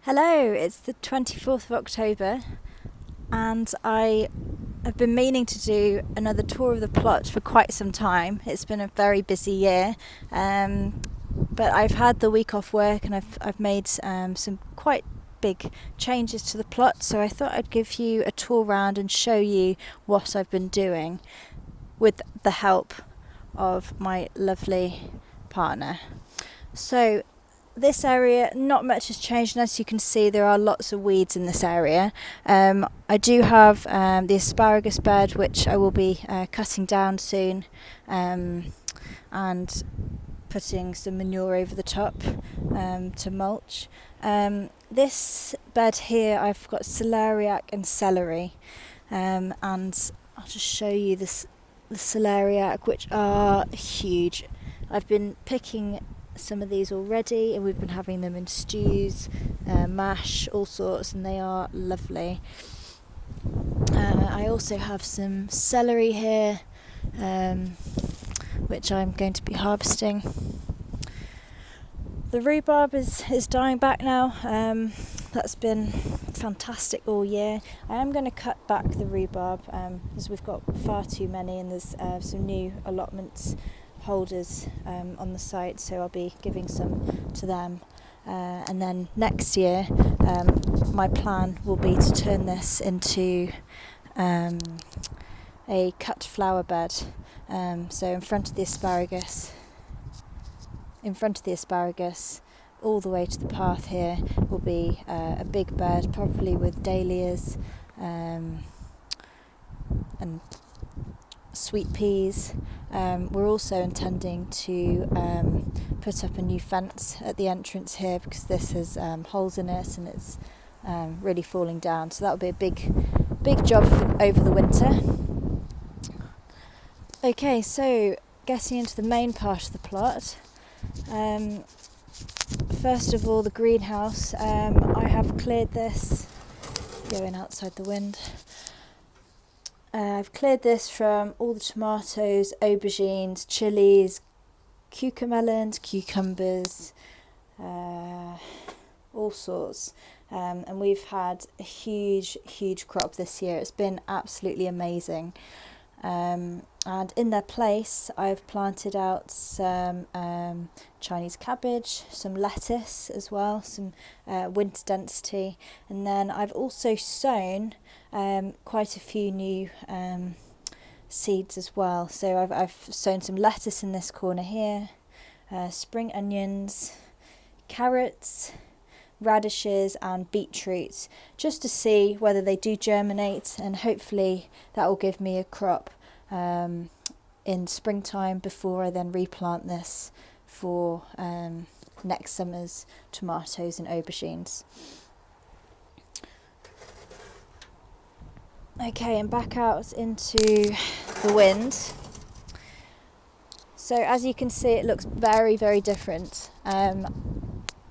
Hello, it's the 24th of October and I have been meaning to do another tour of the plot for quite some time. It's been a very busy year, but I've had the week off work and I've made some quite big changes to the plot, so I thought I'd give you a tour round and show you what I've been doing with the help of my lovely partner. So this area, not much has changed, and as you can see there are lots of weeds in this area. I do have the asparagus bed which I will be cutting down soon and putting some manure over the top to mulch. This bed here I've got celeriac and celery, and I'll just show you the celeriac, which are huge. I've been picking some of these already and we've been having them in stews, mash, all sorts, and they are lovely. I also have some celery here which I'm going to be harvesting. The rhubarb is dying back now. That's been fantastic all year. I am going to cut back the rhubarb because we've got far too many, and there's some new allotments holders on the site, so I'll be giving some to them, and then next year my plan will be to turn this into a cut flower bed, so in front of the asparagus all the way to the path here will be a big bed, probably with dahlias and sweet peas. We're also intending to put up a new fence at the entrance here because this has holes in it and it's really falling down, so that'll be a big job over the winter. Okay, so getting into the main part of the plot. First of all, the greenhouse. I have cleared this, going outside the wind. I've cleared this from all the tomatoes, aubergines, chilies, cucamelons, cucumbers, all sorts. And we've had a huge crop this year. It's been absolutely amazing. And in their place, I've planted out some Chinese cabbage, some lettuce as well, some winter density, and then I've also sown quite a few new seeds as well. So I've sown some lettuce in this corner here, spring onions, carrots, radishes and beetroots, just to see whether they do germinate, and hopefully that will give me a crop in springtime before I then replant this for next summer's tomatoes and aubergines. Okay, and back out into the wind. So as you can see, it looks very different.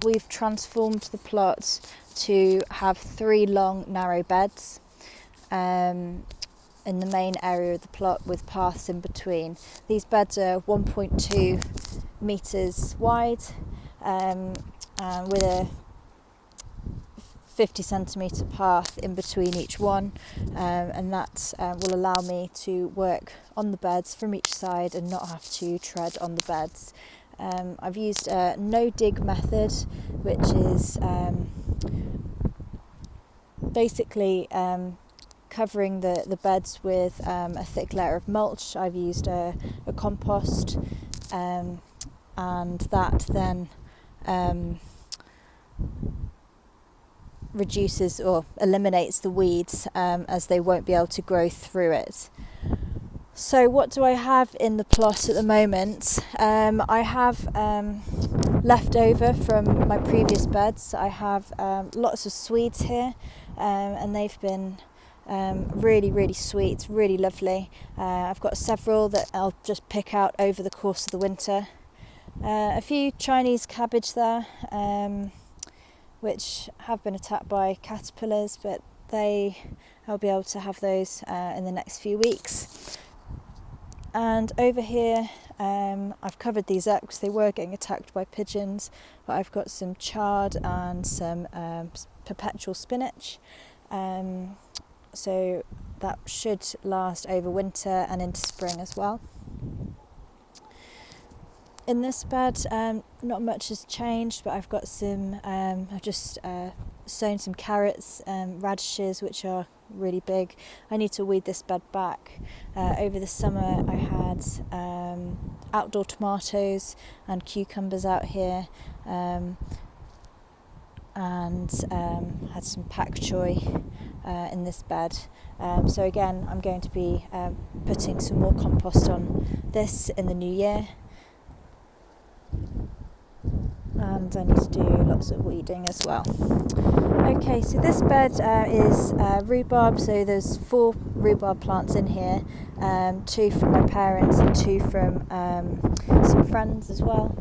We've transformed the plot to have 3 long narrow beds in the main area of the plot with paths in between. These beds are 1.2 metres wide with a 50 centimetre path in between each one, and that will allow me to work on the beds from each side and not have to tread on the beds. I've used a no-dig method, which is basically covering the beds with a thick layer of mulch. I've used a compost, and that then reduces or eliminates the weeds as they won't be able to grow through it. So what do I have in the plot at the moment? I have left over from my previous beds. I have lots of Swedes here, and they've been really sweet, really lovely. I've got several that I'll just pick out over the course of the winter. A few Chinese cabbage there, which have been attacked by caterpillars, but I'll be able to have those in the next few weeks. And over here I've covered these up because they were getting attacked by pigeons, but I've got some chard and some perpetual spinach, so that should last over winter and into spring as well. In this bed, not much has changed, but I've got some, I've just sown some carrots, radishes, which are really big. I need to weed this bed back. Over the summer I had outdoor tomatoes and cucumbers out here, and had some pak choy in this bed. So again, I'm going to be putting some more compost on this in the new year. And I need to do lots of weeding as well. Okay, so this bed is rhubarb, so there's 4 rhubarb plants in here, 2 from my parents and 2 from some friends as well.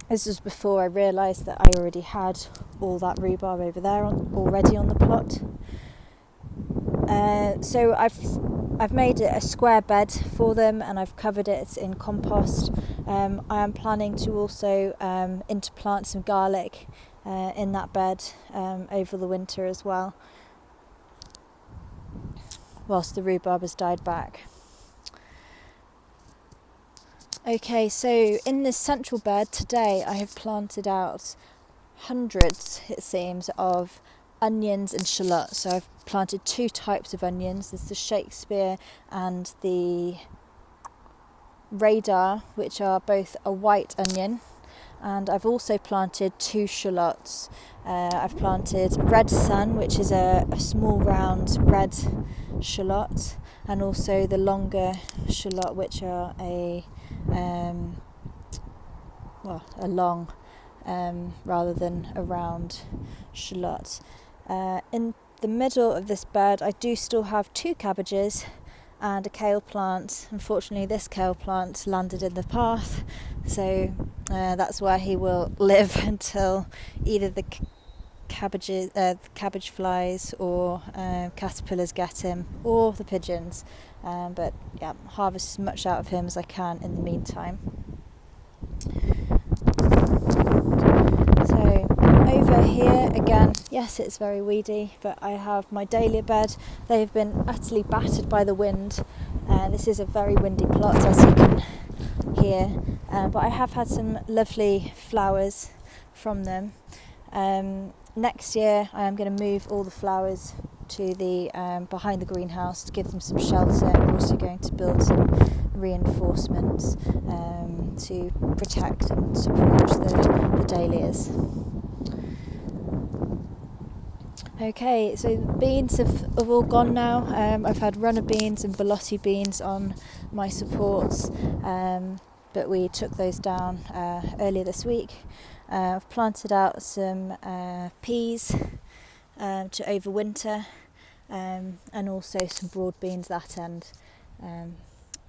This was before I realised that I already had all that rhubarb over there already on the plot. So I've made it a square bed for them, and I've covered it in compost. I am planning to also interplant some garlic in that bed over the winter as well, whilst the rhubarb has died back. Okay, so in this central bed today I have planted out hundreds, it seems, of onions and shallots. So I've planted 2 types of onions. There's the Shakespeare and the Radar, which are both a white onion, and I've also planted 2 shallots. I've planted Red Sun, which is a small round red shallot, and also the longer shallot, which are a long rather than a round shallot. In the middle of this bed I do still have 2 cabbages and a kale plant. Unfortunately, this kale plant landed in the path, so that's where he will live until either the cabbage flies or caterpillars get him, or the pigeons. But yeah, harvest as much out of him as I can in the meantime. So over here again, yes, it's very weedy, but I have my dahlia bed. They have been utterly battered by the wind. This is a very windy plot, as you can hear, but I have had some lovely flowers from them. Next year I am going to move all the flowers to the behind the greenhouse to give them some shelter. We're also going to build some reinforcements to protect and support the dahlias. Okay, so the beans have all gone now. I've had runner beans and borlotti beans on my supports, but we took those down earlier this week. I've planted out some peas to overwinter, and also some broad beans that end.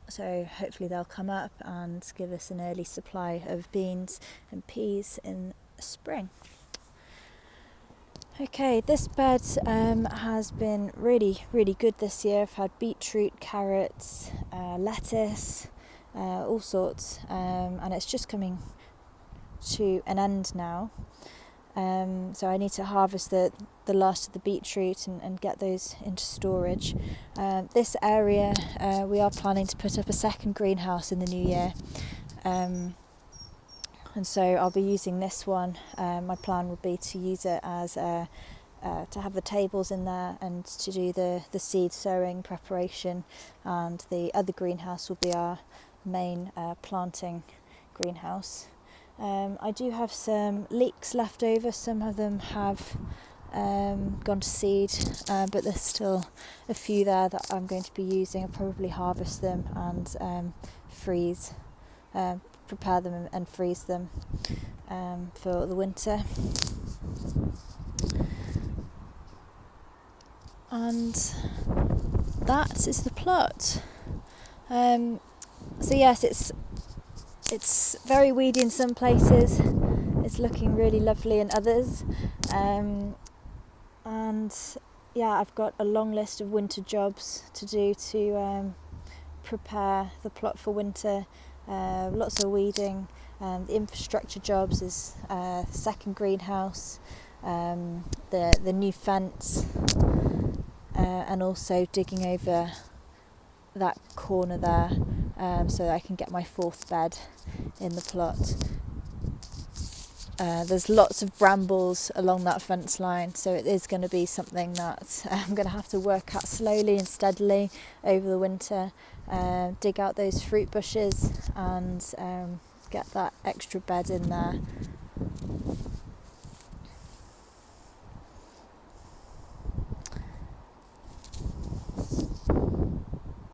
So hopefully they'll come up and give us an early supply of beans and peas in spring. Okay, this bed has been really, really good this year. I've had beetroot, carrots, lettuce, all sorts, and it's just coming to an end now. So I need to harvest the last of the beetroot and get those into storage. This area, we are planning to put up a second greenhouse in the new year. And so I'll be using this one. My plan would be to use it as to have the tables in there and to do the seed sowing preparation, and the other greenhouse will be our main planting greenhouse. I do have some leeks left over. Some of them have gone to seed, but there's still a few there that I'm going to be using. I'll probably harvest them and prepare them and freeze them for the winter. And that is the plot. So yes, it's very weedy in some places. It's looking really lovely in others. And yeah, I've got a long list of winter jobs to do to prepare the plot for winter. Lots of weeding. The infrastructure jobs is second greenhouse, the new fence, and also digging over that corner there, so that I can get my 4th bed in the plot. There's lots of brambles along that fence line, so it is going to be something that I'm going to have to work at slowly and steadily over the winter. Dig out those fruit bushes and get that extra bed in there.